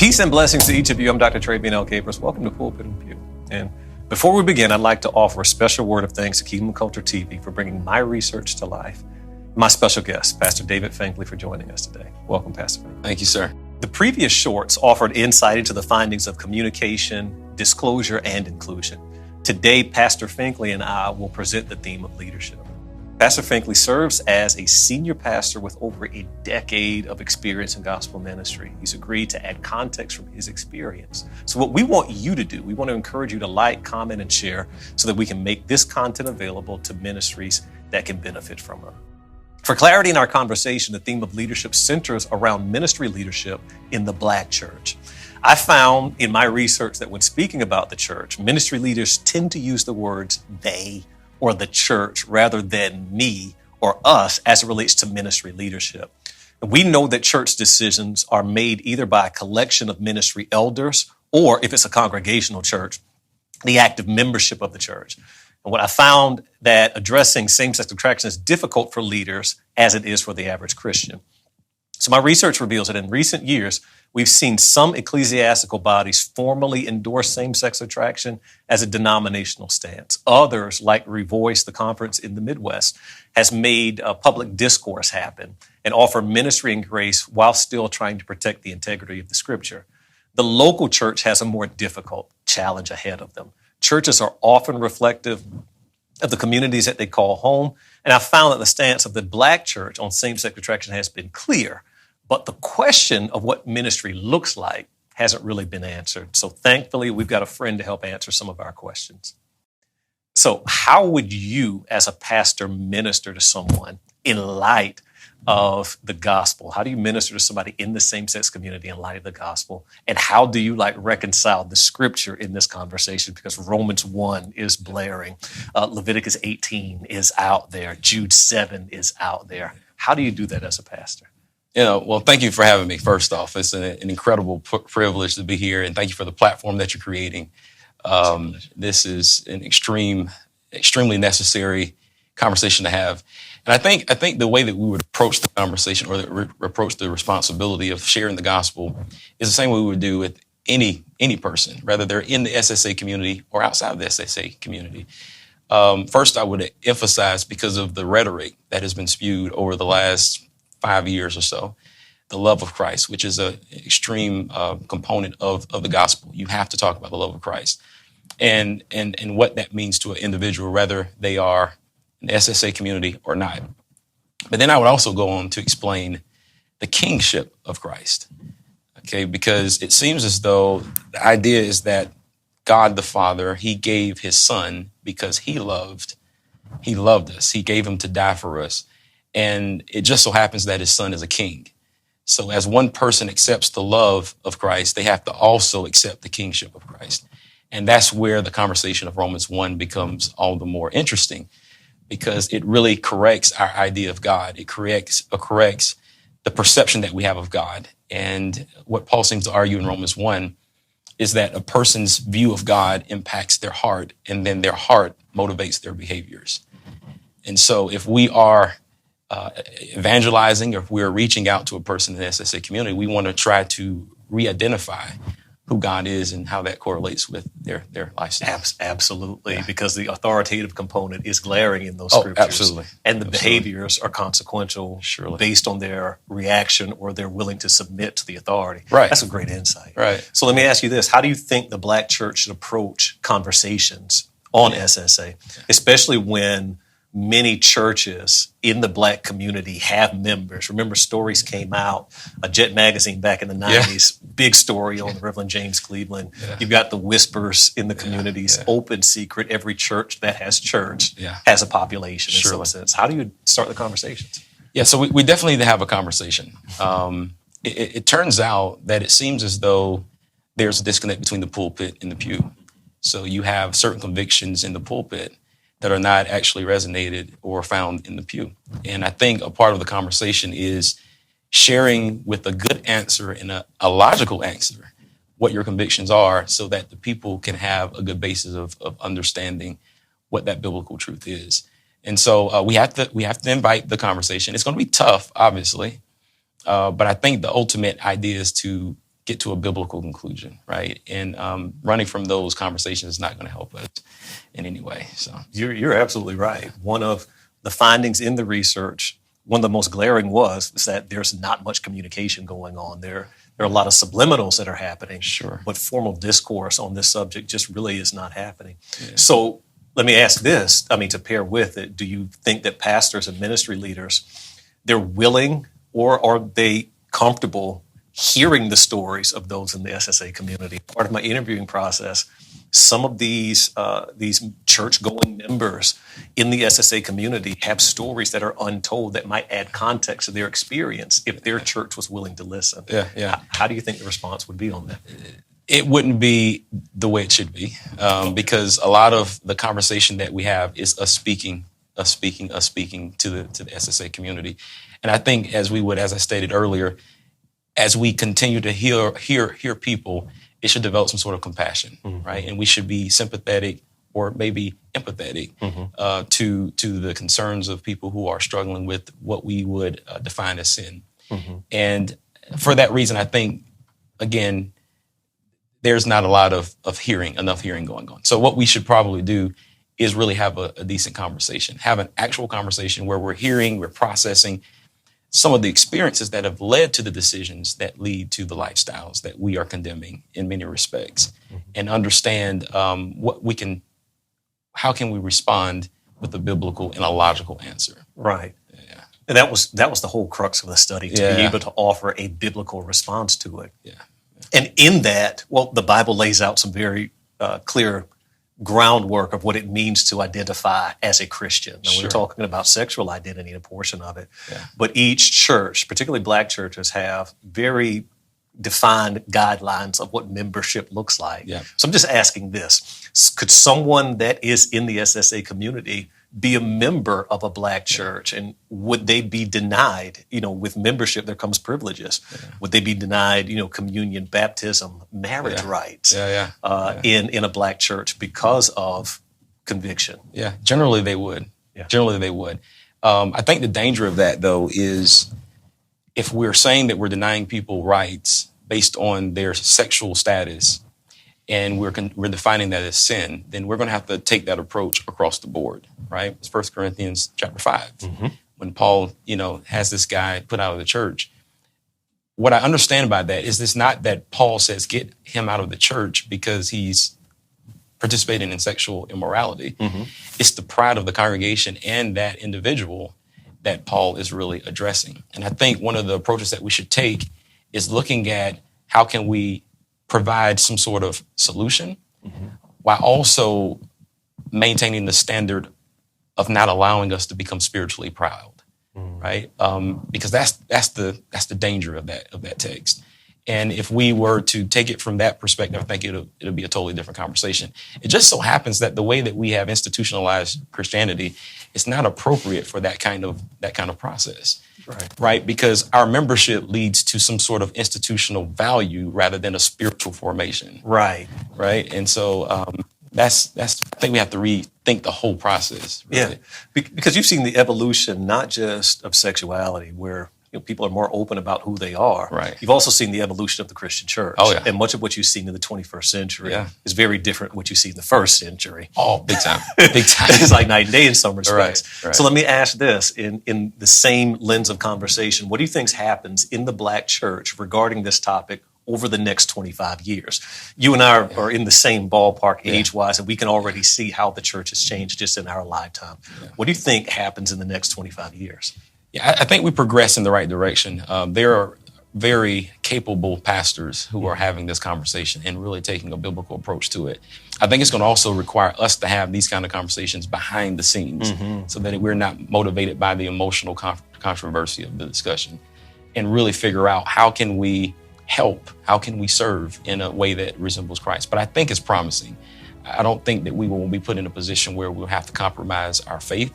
Peace and blessings to each of you. I'm Dr. Trey B&L Capers. Welcome to Pulpit Pew. And before we begin, I'd like to offer a special word of thanks to Kingdom Culture TV for bringing my research to life. My special guest, Pastor David Finkley, for joining us today. Welcome, Pastor Finkley. Thank you, sir. The previous shorts offered insight into the findings of communication, disclosure, and inclusion. Today, Pastor Finkley and I will present the theme of leadership. Pastor Finkley serves as a senior pastor with over a decade of experience in gospel ministry. He's agreed to add context from his experience. So what we want you to do, we want to encourage you to like, comment, and share so that we can make this content available to ministries that can benefit from it. For clarity in our conversation, the theme of leadership centers around ministry leadership in the Black church. I found in my research that when speaking about the church, ministry leaders tend to use the words they or the church rather than me or us as it relates to ministry leadership. And we know that church decisions are made either by a collection of ministry elders or, if it's a congregational church, the active membership of the church. And what I found that addressing same-sex attraction is difficult for leaders as it is for the average Christian. So my research reveals that in recent years, we've seen some ecclesiastical bodies formally endorse same-sex attraction as a denominational stance. Others, like Revoice, the conference in the Midwest, has made public discourse happen and offer ministry and grace while still trying to protect the integrity of the scripture. The local church has a more difficult challenge ahead of them. Churches are often reflective of the communities that they call home, and I found that the stance of the Black church on same-sex attraction has been clear, but the question of what ministry looks like hasn't really been answered. So thankfully, we've got a friend to help answer some of our questions. So how would you, as a pastor, minister to someone in light of the gospel? How do you minister to somebody in the same-sex community in light of the gospel? And how do you reconcile the scripture in this conversation? Because Romans 1 is blaring. Leviticus 18 is out there. Jude 7 is out there. How do you do that as a pastor? Well, thank you for having me, first off. It's an incredible privilege to be here, and thank you for the platform that you're creating. This is an extremely necessary conversation to have. And I think the way that we would approach the conversation or approach the responsibility of sharing the gospel is the same way we would do with any person, whether they're in the SSA community or outside of the SSA community. First, I would emphasize, because of the rhetoric that has been spewed over the last 5 years or so, the love of Christ, which is an extreme component of the gospel. You have to talk about the love of Christ and what that means to an individual, whether they are in the SSA community or not. But then I would also go on to explain the kingship of Christ, okay? Because it seems as though the idea is that God the Father, he gave his son because he loved us. He gave him to die for us. And it just so happens that his son is a king. So as one person accepts the love of Christ, they have to also accept the kingship of Christ. And that's where the conversation of Romans 1 becomes all the more interesting, because it really corrects our idea of God. It corrects the perception that we have of God. And what Paul seems to argue in Romans 1 is that a person's view of God impacts their heart, and then their heart motivates their behaviors. And so if we are evangelizing, or if we're reaching out to a person in the SSA community, we want to try to re-identify who God is and how that correlates with their lifestyle. Absolutely, yeah. Because the authoritative component is glaring in those scriptures. Absolutely. And the behaviors are consequential based on their reaction or they're willing to submit to the authority. Right. That's a great insight. Right. So let me ask you this. How do you think the Black church should approach conversations on SSA, especially when many churches in the Black community have members? Remember, stories came out, a Jet magazine back in the 90s, big story on the Reverend James Cleveland. Yeah. You've got the whispers in the communities, open secret. Every church that has church has a population in some sense. How do you start the conversations? Yeah, so we definitely need to have a conversation. It turns out that it seems as though there's a disconnect between the pulpit and the pew. So you have certain convictions in the pulpit that are not actually resonated or found in the pew. And I think a part of the conversation is sharing with a good answer and a logical answer what your convictions are, so that the people can have a good basis of understanding what that biblical truth is. And so we have to invite the conversation. It's going to be tough, obviously, but I think the ultimate idea is to get to a biblical conclusion, right? And running from those conversations is not going to help us in any way. So you're absolutely right. One of the findings in the research, one of the most glaring was that there's not much communication going on. There are a lot of subliminals that are happening, sure, but formal discourse on this subject just really is not happening. Yeah. So let me ask this, to pair with it, do you think that pastors and ministry leaders, they're willing or are they comfortable hearing the stories of those in the SSA community? Part of my interviewing process, some of these church-going members in the SSA community have stories that are untold that might add context to their experience if their church was willing to listen. Yeah. How do you think the response would be on that? It wouldn't be the way it should be, because a lot of the conversation that we have is us speaking to the SSA community. And I think as I stated earlier, as we continue to hear people, it should develop some sort of compassion, right? And we should be sympathetic or maybe empathetic to the concerns of people who are struggling with what we would define as sin. And for that reason, I think, again, there's not a lot of enough hearing going on. So what we should probably do is really have a decent conversation, have an actual conversation where we're processing some of the experiences that have led to the decisions that lead to the lifestyles that we are condemning in many respects, and understand how can we respond with a biblical and a logical answer. Right. Yeah. And that was the whole crux of the study, to be able to offer a biblical response to it. Yeah. And in that, the Bible lays out some very clear groundwork of what it means to identify as a Christian. Now, we're talking about sexual identity, a portion of it. Yeah. But each church, particularly Black churches, have very defined guidelines of what membership looks like. Yeah. So I'm just asking this. Could someone that is in the SSA community be a member of a Black church, and would they be denied, with membership there comes privileges. Would they be denied, communion, baptism, marriage rights in a Black church because of conviction? Yeah, generally they would. I think the danger of that, though, is if we're saying that we're denying people rights based on their sexual status, and we're defining that as sin, then we're going to have to take that approach across the board, right? It's 1 Corinthians chapter 5, when Paul, has this guy put out of the church. What I understand by that is it's not that Paul says get him out of the church because he's participating in sexual immorality. It's the pride of the congregation and that individual that Paul is really addressing. And I think one of the approaches that we should take is looking at how can we provide some sort of solution while also maintaining the standard of not allowing us to become spiritually proud, right? Because that's the danger of that text. And if we were to take it from that perspective, I think it'll be a totally different conversation. It just so happens that the way that we have institutionalized Christianity is not appropriate for that kind of process, right? Because our membership leads to some sort of institutional value rather than a spiritual formation, right? And so I think we have to rethink the whole process. Really. Yeah, because you've seen the evolution not just of sexuality, where people are more open about who they are. Right. You've also seen the evolution of the Christian church. Oh, yeah. And much of what you've seen in the 21st century is very different from what you see in the first century. Oh, big time. Big time. It's like night and day in some respects. Right. So let me ask this, in the same lens of conversation, what do you think happens in the Black church regarding this topic over the next 25 years? You and I are in the same ballpark age-wise, and we can already see how the church has changed just in our lifetime. What do you think happens in the next 25 years? Yeah, I think we progress in the right direction. There are very capable pastors who are having this conversation and really taking a biblical approach to it. I think it's going to also require us to have these kind of conversations behind the scenes so that we're not motivated by the emotional controversy of the discussion, and really figure out how can we help, how can we serve in a way that resembles Christ. But I think it's promising. I don't think that we will be put in a position where we'll have to compromise our faith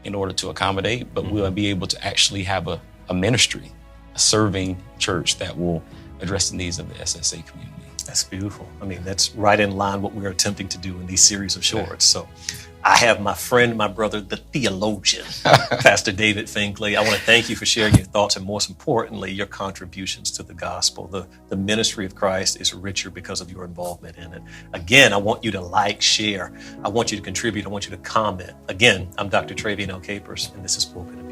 in order to accommodate, but we'll be able to actually have a ministry, a serving church that will address the needs of the SSA community. That's beautiful. I mean, that's right in line what we're attempting to do in these series of shorts. So I have my friend, my brother, the theologian, Pastor David Finkley. I want to thank you for sharing your thoughts and, most importantly, your contributions to the gospel. The ministry of Christ is richer because of your involvement in it. Again, I want you to like, share. I want you to contribute. I want you to comment. Again, I'm Dr. Travian L. Capers, and this is Pulpit Pew.